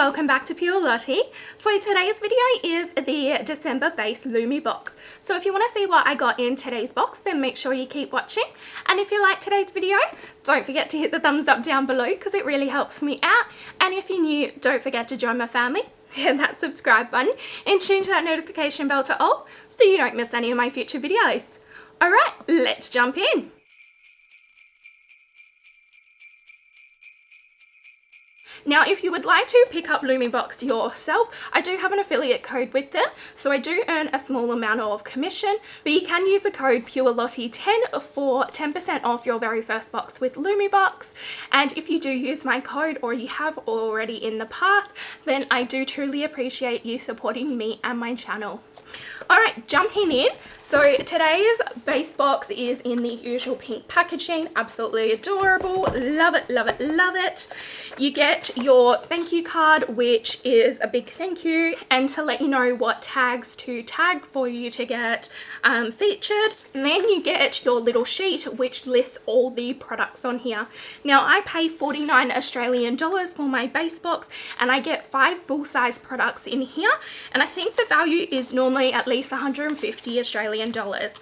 welcome back to Pure Lottie. So today's video is the December Base Lumibox. So if you want to see what I got in today's box, then make sure you keep watching. And if you like today's video, don't forget to hit the thumbs up down below because it really helps me out. And if you're new, don't forget to join my family. Hit that subscribe button and change that notification bell to all so you don't miss any of my future videos. Alright, let's jump in. Now, if you would like to pick up Lumibox yourself, I do have an affiliate code with them, so I do earn a small amount of commission, but you can use the code PureLottie10 for 10% off your very first box with Lumibox. And if you do use my code, or you have already in the past, then I do truly appreciate you supporting me and my channel. Alright, jumping in. So today's base box is in the usual pink packaging. Absolutely adorable. Love it, love it, love it. You get your thank you card, which is a big thank you, and to let you know what tags to tag for you to get featured. And then you get your little sheet, which lists all the products on here. Now, I pay 49 Australian dollars for my base box, and I get 5 full-size products in here. And I think the value is normally at least 150 Australian dollars.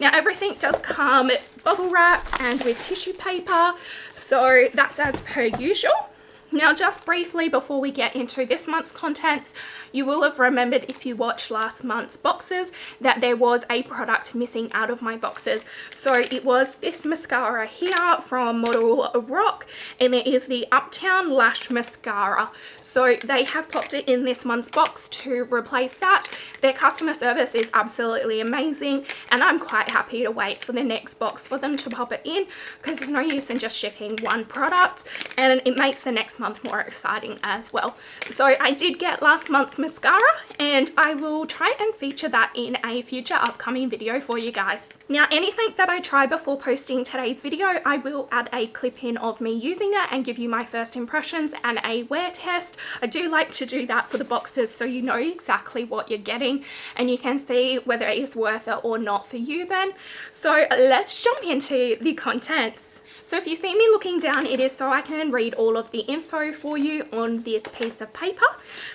Now, everything does come bubble wrapped and with tissue paper, so that's as per usual. Now, just briefly before we get into this month's contents, you will have remembered if you watched last month's boxes that there was a product missing out of my boxes. So it was this mascara here from Model Rock, and it is the Uptown Lash Mascara. So they have popped it in this month's box to replace that. Their customer service is absolutely amazing, and I'm quite happy to wait for the next box for them to pop it in, because there's no use in just shipping one product, and it makes the next month more exciting as well. So I did get last month's mascara, and I will try and feature that in a future upcoming video for you guys. Now, anything that I try before posting today's video, I will add a clip in of me using it and give you my first impressions and a wear test. I do like to do that for the boxes so you know exactly what you're getting and you can see whether it is worth it or not for you then. So let's jump into the contents. So if you see me looking down, it is so I can read all of the info for you on this piece of paper.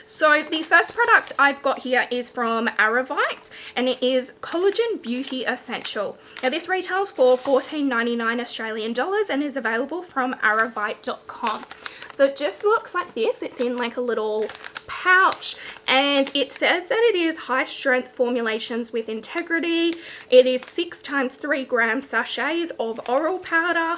So the first product I've got here is from Aravite, and it is Collagen Beauty Essential. Now, this retails for $14.99 Australian dollars and is available from aravite.com. So it just looks like this. It's in like a little pouch, and it says that it is high strength formulations with integrity. It is 6 times 3 gram sachets of oral powder.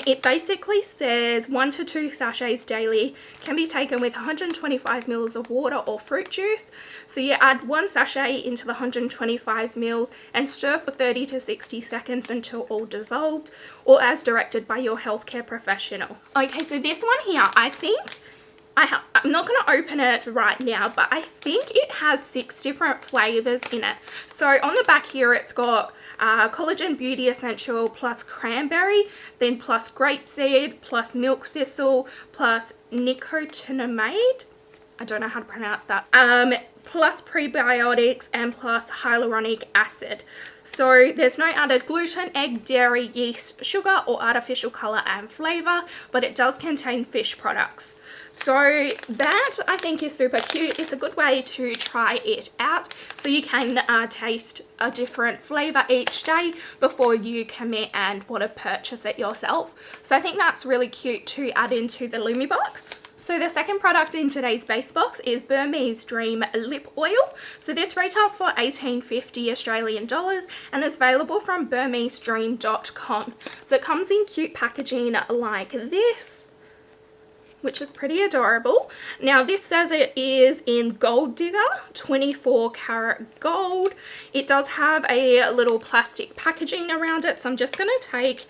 It basically says 1 to 2 sachets daily, can be taken with 125 mils of water or fruit juice. So you add 1 sachet into the 125 mils and stir for 30 to 60 seconds until all dissolved, or as directed by your healthcare professional. Okay, so this one here, I think I'm not going to open it right now, but I think it has 6 different flavors in it. So on the back here, it's got Collagen Beauty Essential plus cranberry, then plus grapeseed, plus milk thistle, plus nicotinamide. I don't know how to pronounce that. Plus prebiotics and plus hyaluronic acid. So there's no added gluten, egg, dairy, yeast, sugar, or artificial color and flavor, but it does contain fish products. So that I think is super cute. It's a good way to try it out, so you can taste a different flavor each day before you commit and want to purchase it yourself. So I think that's really cute to add into the Lumibox. So the second product in today's base box is Burmese Dream Lip Oil. So this retails for $18.50 Australian dollars and is available from burmesedream.com. So it comes in cute packaging like this, which is pretty adorable. Now, this says it is in Gold Digger, 24 karat gold. It does have a little plastic packaging around it, so I'm just going to take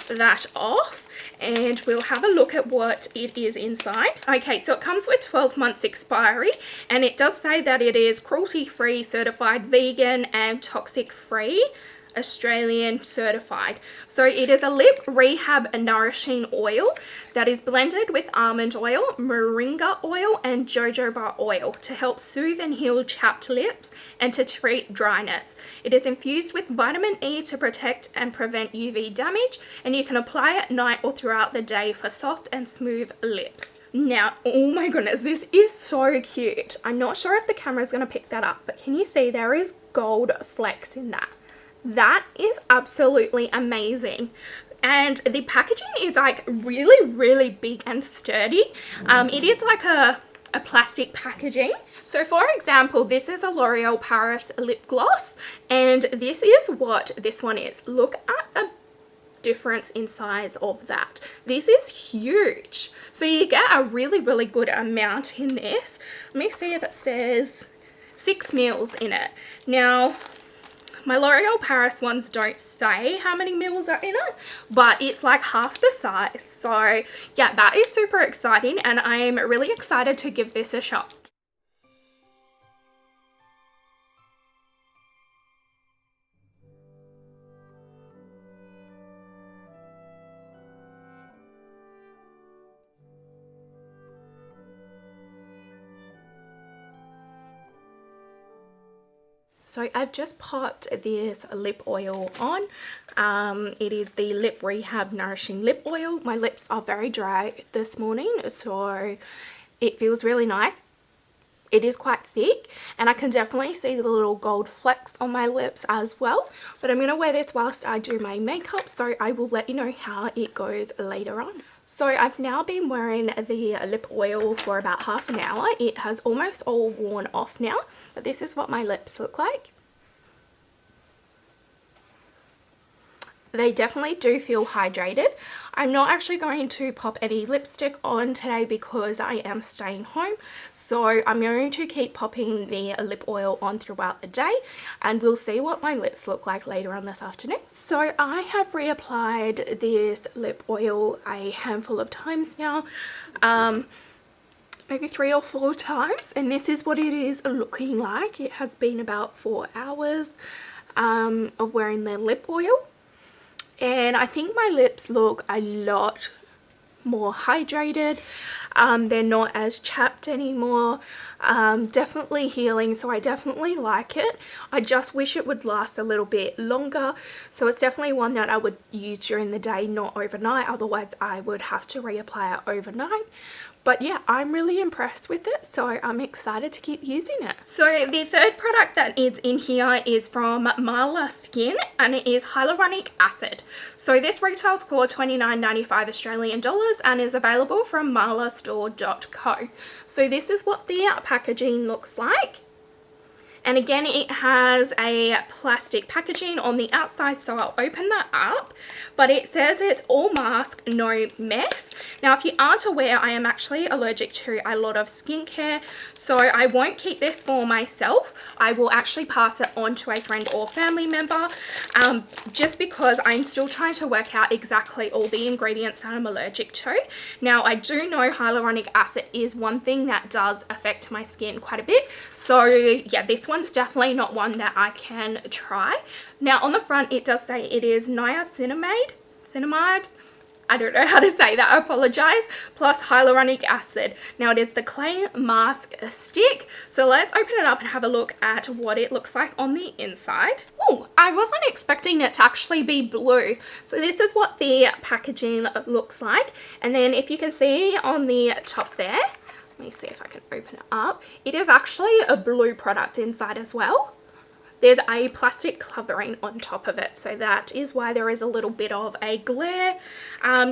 that off and we'll have a look at what it is inside. Okay, so it comes with 12 months expiry, and it does say that it is cruelty free, certified vegan and toxic free. Australian certified. So it is a lip rehab nourishing oil that is blended with almond oil, moringa oil and jojoba oil to help soothe and heal chapped lips and to treat dryness. It is infused with vitamin E to protect and prevent UV damage, and you can apply at night or throughout the day for soft and smooth lips. Now, oh my goodness, this is so cute. I'm not sure if the camera is going to pick that up, but can you see there is gold flecks in that? That is absolutely amazing. And the packaging is like really big and sturdy. It is like a plastic packaging. So for example, this is a L'Oreal Paris lip gloss, and this is what this one is. Look at the difference in size of that. This is huge. So you get a really good amount in this. Let me see if it says 6 mils in it. Now, my L'Oreal Paris ones don't say how many mils are in it, but it's like half the size. So yeah, that is super exciting, and I'm really excited to give this a shot. So I've just popped this lip oil on. It is the Lip Rehab Nourishing Lip Oil. My lips are very dry this morning, so it feels really nice. It is quite thick, and I can definitely see the little gold flecks on my lips as well. But I'm going to wear this whilst I do my makeup, so I will let you know how it goes later on. So I've now been wearing the lip oil for about half an hour. It has almost all worn off now, but this is what my lips look like. They definitely do feel hydrated. I'm not actually going to pop any lipstick on today because I am staying home. So I'm going to keep popping the lip oil on throughout the day, and we'll see what my lips look like later on this afternoon. So I have reapplied this lip oil a handful of times now. Maybe 3 or 4 times, and this is what it is looking like. It has been about 4 hours of wearing the lip oil. And I think my lips look a lot more hydrated. They're not as chapped anymore. Definitely healing, so I definitely like it. I just wish it would last a little bit longer. So it's definitely one that I would use during the day, not overnight. Otherwise I would have to reapply it overnight. But yeah, I'm really impressed with it, so I'm excited to keep using it. So the third product that is in here is from Marla Skin, and it is hyaluronic acid. So this retails for $29.95 Australian dollars and is available from marlastore.co. So this is what the packaging looks like. And again, it has a plastic packaging on the outside, so I'll open that up. But it says it's all mask, no mess. Now, if you aren't aware, I am actually allergic to a lot of skincare, so I won't keep this for myself. I will actually pass it on to a friend or family member, just because I'm still trying to work out exactly all the ingredients that I'm allergic to. Now, I do know hyaluronic acid is one thing that does affect my skin quite a bit, so yeah, this one's definitely not one that I can try. Now, on the front, it does say it is niacinamide, I don't know how to say that, I apologize, plus hyaluronic acid. Now, it is the clay mask stick, so let's open it up and have a look at what it looks like on the inside. Oh, I wasn't expecting it to actually be blue. So this is what the packaging looks like, and then if you can see on the top there, let me see if I can open it up, it is actually a blue product inside as well. There's a plastic covering on top of it, so that is why there is a little bit of a glare.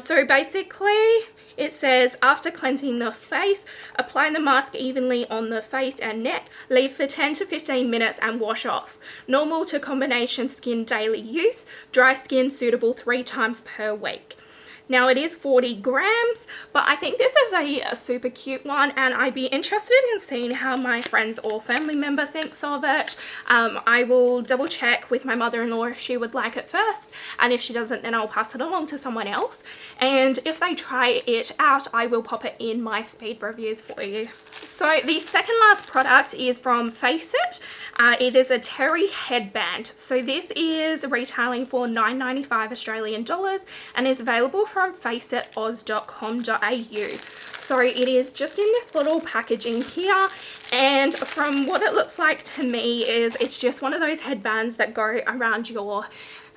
So basically, it says, after cleansing the face, apply the mask evenly on the face and neck, leave for 10 to 15 minutes and wash off. Normal to combination skin daily use, dry skin suitable 3 times per week. Now it is 40 grams, but I think this is a super cute one, and I'd be interested in seeing how my friends or family member thinks of it. I will double check with my mother-in-law if she would like it first, and if she doesn't, then I'll pass it along to someone else. And if they try it out, I will pop it in my speed reviews for you. So the second last product is from Face It. It is a terry headband. So this is retailing for $9.95 Australian dollars and is available from faceit.oz.com.au. So it is just in this little packaging here, and from what it looks like to me is it's just one of those headbands that go around your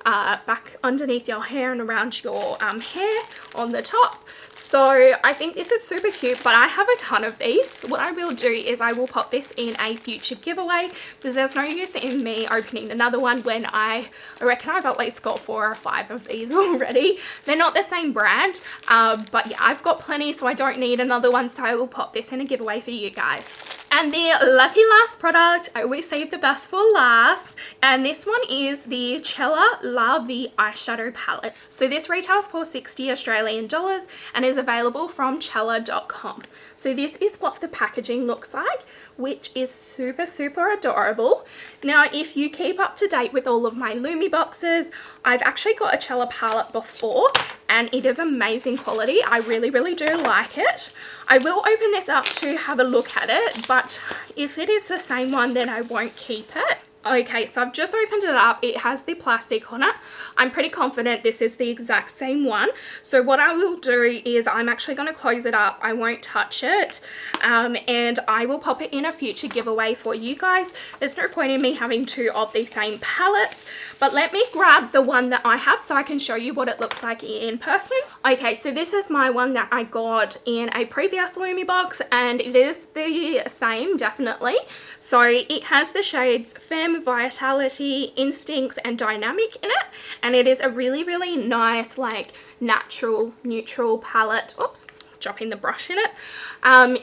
back underneath your hair and around your hair on the top. So I think this is super cute, but I have a ton of these. What I will do is I will pop this in a future giveaway, because there's no use in me opening another one when I reckon I've at least got 4 or 5 of these already. They're not the same brand, but yeah, I've got plenty, so I don't need another one, so I will pop this in a giveaway for you guys. And the lucky last product, I always save the best for last, and this one is the Cella La Vie eyeshadow palette. So this retails for 60 Australian dollars and is available from Cella.com. So this is what the packaging looks like, which is super, super adorable. Now, if you keep up to date with all of my Lumi boxes, I've actually got a Cella palette before, and it is amazing quality. I really, really do like it. I will open this up to have a look at it, but if it is the same one, then I won't keep it. Okay, so I've just opened it up. It has the plastic on it. I'm pretty confident this is the exact same one. So what I will do is I'm actually going to close it up. I won't touch it. And I will pop it in a future giveaway for you guys. There's no point in me having 2 of the same palettes. But let me grab the one that I have so I can show you what it looks like in person. Okay, so this is my one that I got in a previous Lumi box, and it is the same, definitely. So it has the shades Femme, Vitality, Instincts and Dynamic in it, and it is a really, really nice, like, natural neutral palette. Oops, dropping the brush in it.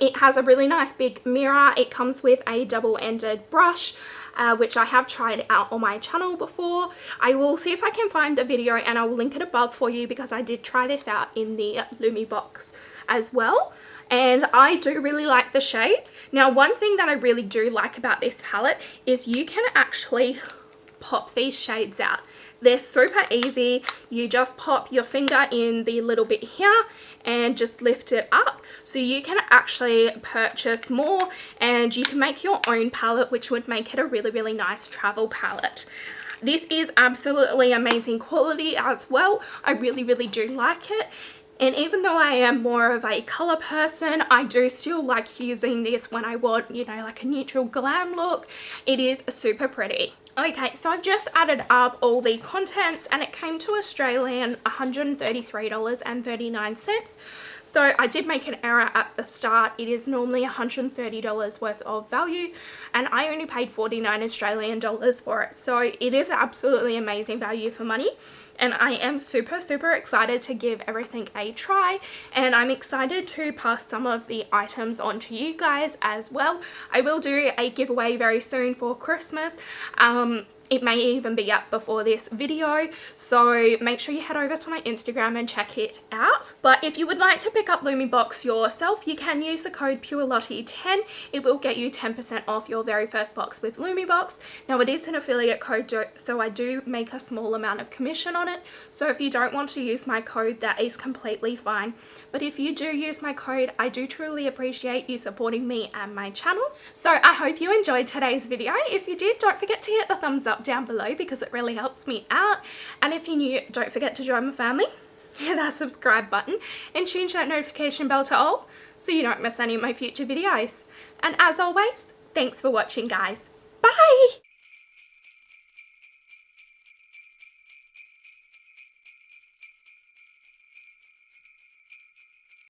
It has a really nice big mirror. It comes with a double-ended brush, which I have tried out on my channel before. I will see if I can find the video and I will link it above for you, because I did try this out in the Lumi box as well. And I do really like the shades. Now, one thing that I really do like about this palette is you can actually pop these shades out. They're super easy. You just pop your finger in the little bit here and just lift it up. So you can actually purchase more, and you can make your own palette, which would make it a really, really nice travel palette. This is absolutely amazing quality as well. I really, really do like it. And even though I am more of a colour person, I do still like using this when I want, you know, like a neutral glam look. It is super pretty. Okay, so I've just added up all the contents, and it came to Australian $133.39. So I did make an error at the start. It is normally $130 worth of value, and I only paid 49 Australian dollars for it. So it is absolutely amazing value for money. And I am super, super excited to give everything a try, and I'm excited to pass some of the items on to you guys as well. I will do a giveaway very soon for Christmas. It may even be up before this video, so make sure you head over to my Instagram and check it out. But if you would like to pick up Lumibox yourself, you can use the code PureLottie10. It will get you 10% off your very first box with Lumibox. Now, it is an affiliate code, so I do make a small amount of commission on it. So if you don't want to use my code, that is completely fine. But if you do use my code, I do truly appreciate you supporting me and my channel. So I hope you enjoyed today's video. If you did, don't forget to hit the thumbs up down below, because it really helps me out. And if you're new, don't forget to join my family, hit that subscribe button and change that notification bell to all, so you don't miss any of my future videos. And as always, thanks for watching, guys. Bye!